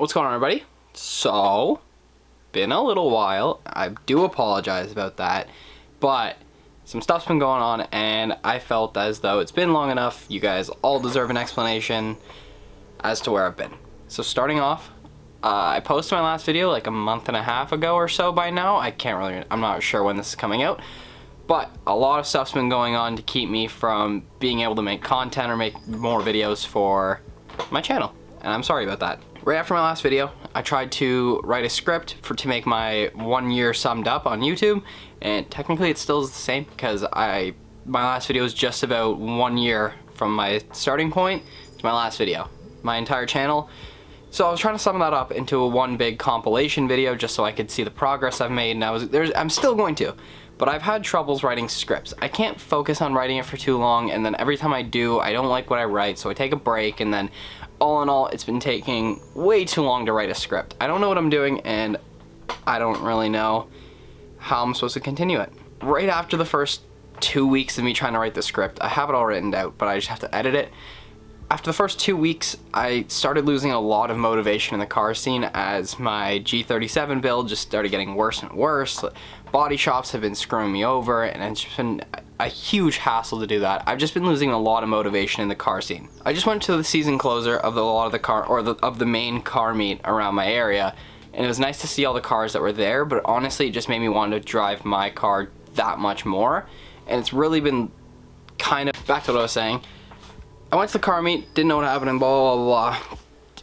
What's going on, everybody? So, been a little while. I do apologize about that, but some stuff's been going on and I felt as though it's been long enough. You guys all deserve an explanation as to where I've been. So starting off, I posted my last video like a month and a half ago or so by now. I'm not sure when this is coming out, but a lot of stuff's been going on to keep me from being able to make content or make more videos for my channel, and I'm sorry about that. Right after my last video, I tried to write a script to make my 1 year summed up on YouTube, and technically it still is the same because my last video is just about 1 year from my starting point to my last video, my entire channel. So I was trying to sum that up into one big compilation video just so I could see the progress I've made, and I'm still going to. But I've had troubles writing scripts. I can't focus on writing it for too long, and then every time I do, I don't like what I write, so I take a break, and then all in all, it's been taking way too long to write a script. I don't know what I'm doing, and I don't really know how I'm supposed to continue it. Right after the first 2 weeks of me trying to write the script, I have it all written out, but I just have to edit it. After the first 2 weeks, I started losing a lot of motivation in the car scene as my G37 build just started getting worse and worse. Body shops have been screwing me over, and it's just been a huge hassle to do that. I've just been losing a lot of motivation in the car scene. I just went to the season closer of the main car meet around my area, and it was nice to see all the cars that were there, but honestly, it just made me want to drive my car that much more, and it's really been kind of back to what I was saying. I went to the car meet, didn't know what happened, and blah, blah, blah.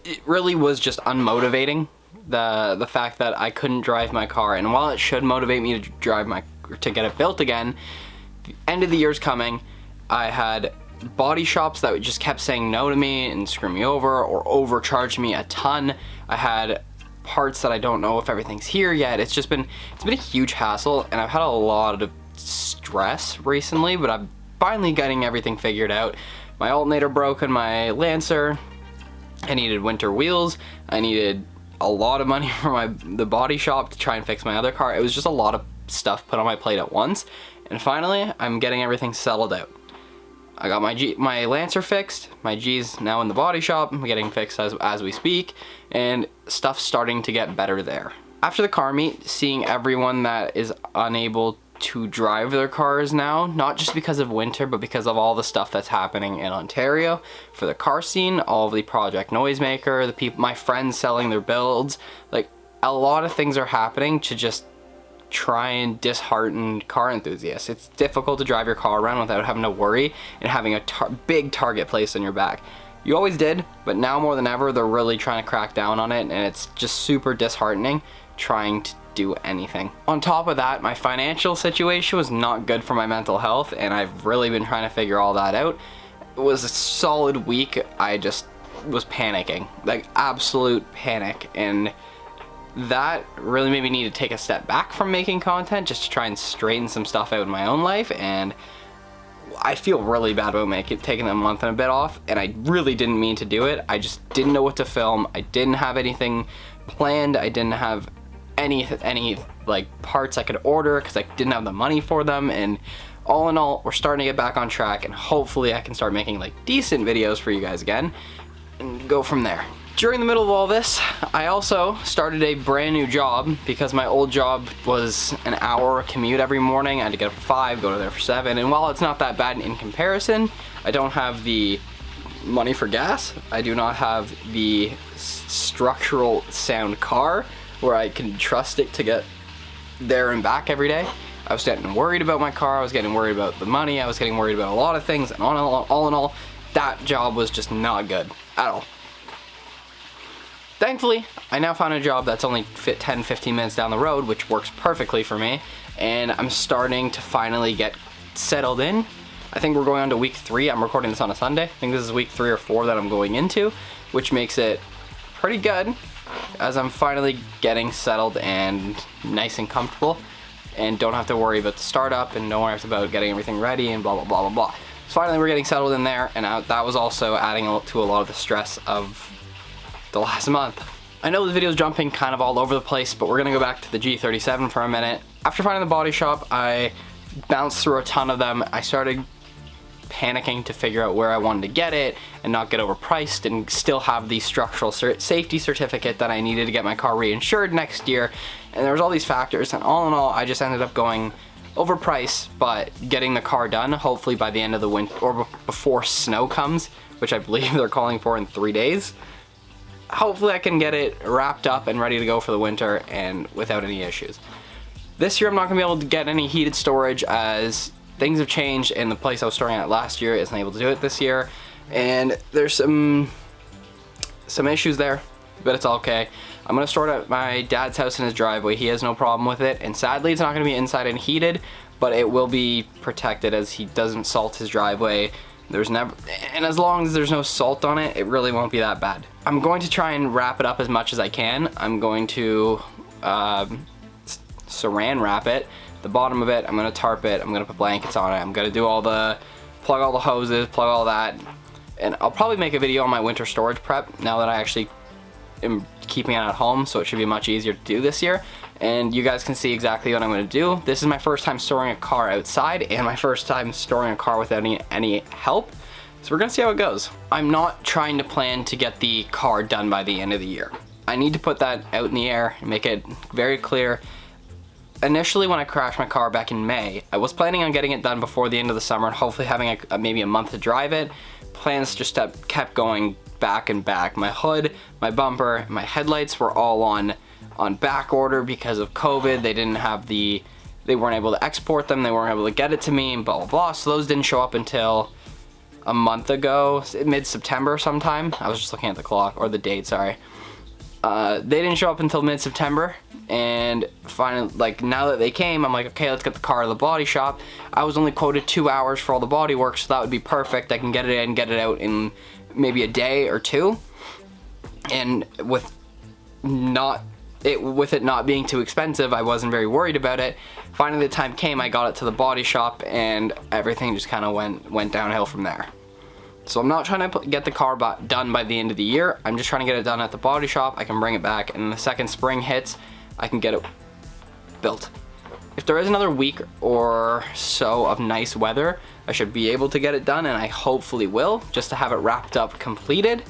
It really was just unmotivating, the fact that I couldn't drive my car. And while it should motivate me to get it built again, the end of the year's coming. I had body shops that just kept saying no to me and screw me over or overcharged me a ton. I had parts that I don't know if everything's here yet. It's been a huge hassle, and I've had a lot of stress recently, but I'm finally getting everything figured out. My alternator broke in my Lancer. I needed winter wheels. I needed a lot of money from the body shop to try and fix my other car. It was just a lot of stuff put on my plate at once. And finally, I'm getting everything settled out. I got my Lancer fixed. My G's now in the body shop. I'm getting fixed as we speak. And stuff's starting to get better there. After the car meet, seeing everyone that is unable to drive their cars now, not just because of winter, but because of all the stuff that's happening in Ontario for the car scene, all of the Project Noisemaker, the people, my friends selling their builds, like a lot of things are happening to just try and dishearten car enthusiasts. It's difficult to drive your car around without having to worry and having a big target placed on your back. You always did, but now more than ever, they're really trying to crack down on it, and it's just super disheartening trying to do anything. On top of that, my financial situation was not good for my mental health, and I've really been trying to figure all that out. It was a solid week. I just was panicking, like absolute panic, and that really made me need to take a step back from making content just to try and straighten some stuff out in my own life. And I feel really bad about taking a month and a bit off, and I really didn't mean to do it. I just didn't know what to film. I didn't have anything planned. I didn't have any like parts I could order because I didn't have the money for them. And all in all, we're starting to get back on track, and hopefully I can start making like decent videos for you guys again and go from there. During the middle of all this, I also started a brand new job because my old job was an hour commute every morning. I had to get up at 5, go to there for 7, and while it's not that bad in comparison, I don't have the money for gas. I do not have the structural sound car where I can trust it to get there and back every day. I was getting worried about my car, I was getting worried about the money, I was getting worried about a lot of things, and all in all, that job was just not good at all. Thankfully, I now found a job that's only 10-15 minutes down the road, which works perfectly for me, and I'm starting to finally get settled in. I think we're going on to week 3. I'm recording this on a Sunday. I think this is week 3 or 4 that I'm going into, which makes it pretty good as I'm finally getting settled and nice and comfortable and don't have to worry about the startup and don't worry about getting everything ready and blah, blah, blah, blah, blah. So finally we're getting settled in there, and that was also adding to a lot of the stress of the last month. I know the video's jumping kind of all over the place, but we're gonna go back to the G37 for a minute. After finding the body shop, I bounced through a ton of them. I started panicking to figure out where I wanted to get it and not get overpriced and still have the structural safety certificate that I needed to get my car reinsured next year. And there was all these factors, and all in all, I just ended up going overpriced, but getting the car done hopefully by the end of the winter or before snow comes, which I believe they're calling for in 3 days. Hopefully I can get it wrapped up and ready to go for the winter and without any issues. This year I'm not gonna be able to get any heated storage as things have changed, and the place I was storing at last year isn't able to do it this year, and there's some issues there, but it's all okay. I'm gonna store it at my dad's house in his driveway. He has no problem with it, and sadly it's not gonna be inside and heated, but it will be protected as he doesn't salt his driveway. And as long as there's no salt on it, it really won't be that bad. I'm going to try and wrap it up as much as I can. I'm going to saran wrap it, the bottom of it. I'm gonna tarp it. I'm gonna put blankets on it. I'm gonna do plug all the hoses, plug all that, and I'll probably make a video on my winter storage prep now that I actually am keeping it at home, so it should be much easier to do this year. And you guys can see exactly what I'm going to do. This is my first time storing a car outside and my first time storing a car without any help. So we're going to see how it goes. I'm not trying to plan to get the car done by the end of the year. I need to put that out in the air and make it very clear. Initially, when I crashed my car back in May, I was planning on getting it done before the end of the summer and hopefully having maybe a month to drive it. Plans just kept going back and back. My hood, my bumper, my headlights were all on back order because of COVID. They weren't able to export them, they weren't able to get it to me, and blah blah blah. So those didn't show up until a month ago, mid-September sometime. I was just looking at the clock, or the date, sorry. They didn't show up until mid-September, and finally, like, now that they came, I'm like, okay, let's get the car to the body shop. I was only quoted 2 hours for all the body work, so that would be perfect. I can get it in, get it out in maybe a day or two, and with it not being too expensive, I wasn't very worried about it. Finally, the time came, I got it to the body shop, and everything just kind of went downhill from there. So I'm not trying to get the car done by the end of the year. I'm just trying to get it done at the body shop. I can bring it back, and the second spring hits, I can get it built. If there is another week or so of nice weather, I should be able to get it done, and I hopefully will, just to have it wrapped up, completed,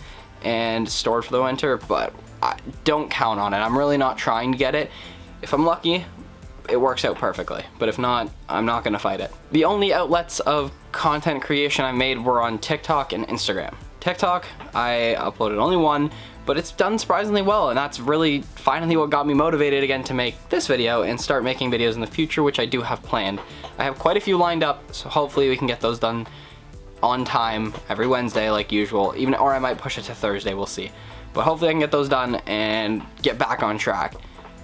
and stored for the winter, but I don't count on it. I'm really not trying to get it. If I'm lucky, it works out perfectly, but if not, I'm not gonna fight it. The only outlets of content creation I made were on TikTok and Instagram. TikTok, I uploaded only one, but it's done surprisingly well, and that's really finally what got me motivated again to make this video and start making videos in the future, which I do have planned. I have quite a few lined up, so hopefully we can get those done on time every Wednesday like usual, or I might push it to Thursday, we'll see. But hopefully I can get those done and get back on track.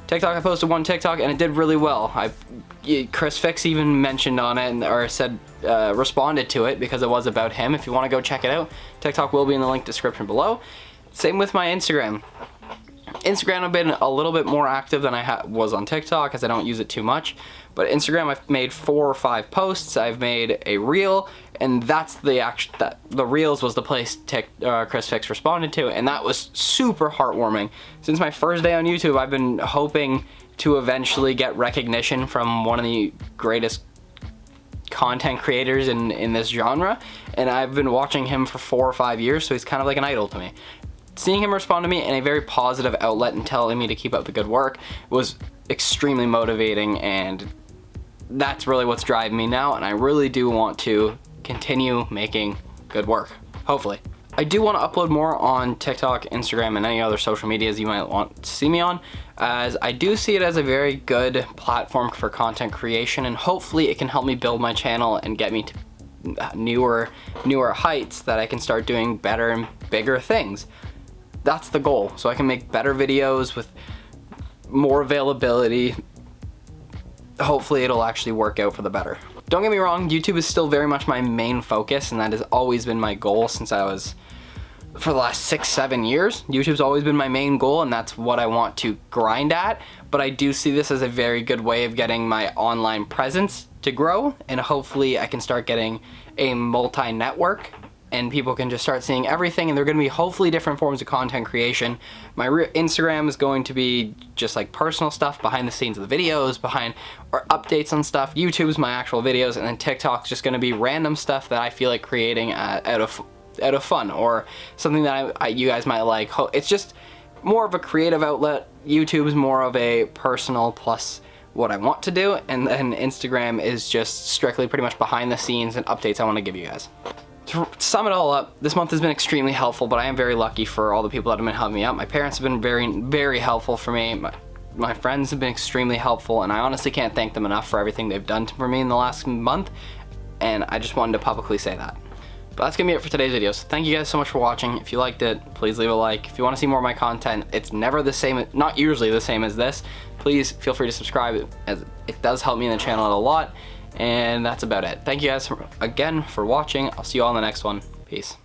TikTok, I posted one TikTok and it did really well. Chris Fix even mentioned on it, or said, responded to it because it was about him. If you want to go check it out, TikTok will be in the link description below. Same with my Instagram. Instagram, I've been a little bit more active than I was on TikTok, as I don't use it too much. But Instagram, I've made 4 or 5 posts. I've made a reel, and that's the reels was the place Chris Fix responded to, and that was super heartwarming. Since my first day on YouTube, I've been hoping to eventually get recognition from one of the greatest content creators in this genre, and I've been watching him for 4 or 5 years, so he's kind of like an idol to me. Seeing him respond to me in a very positive outlet and telling me to keep up the good work was extremely motivating, and that's really what's driving me now, and I really do want to continue making good work, hopefully. I do want to upload more on TikTok, Instagram, and any other social medias you might want to see me on, as I do see it as a very good platform for content creation, and hopefully it can help me build my channel and get me to newer heights that I can start doing better and bigger things. That's the goal, so I can make better videos with more availability. Hopefully it'll actually work out for the better. Don't get me wrong, YouTube is still very much my main focus, and that has always been my goal since for the last 6-7 years. YouTube's always been my main goal, and that's what I want to grind at, but I do see this as a very good way of getting my online presence to grow, and hopefully I can start getting a multi-network and people can just start seeing everything, and they're going to be hopefully different forms of content creation. My Instagram is going to be just like personal stuff behind the scenes of the videos, or updates on stuff. YouTube's my actual videos, and then TikTok's just going to be random stuff that I feel like creating out of fun, or something that you guys might like. It's just more of a creative outlet. YouTube's more of a personal plus what I want to do, and then Instagram is just strictly pretty much behind the scenes and updates I want to give you guys. To sum it all up, this month has been extremely helpful, but I am very lucky for all the people that have been helping me out. My parents have been very, very helpful for me. My friends have been extremely helpful, and I honestly can't thank them enough for everything they've done for me in the last month, and I just wanted to publicly say that. But that's gonna be it for today's video. So thank you guys so much for watching. If you liked it, please leave a like. If you want to see more of my content, it's never the same, not usually the same as this. Please feel free to subscribe, as it does help me in the channel a lot. And that's about it. Thank you guys again for watching. I'll see you all in the next one. Peace.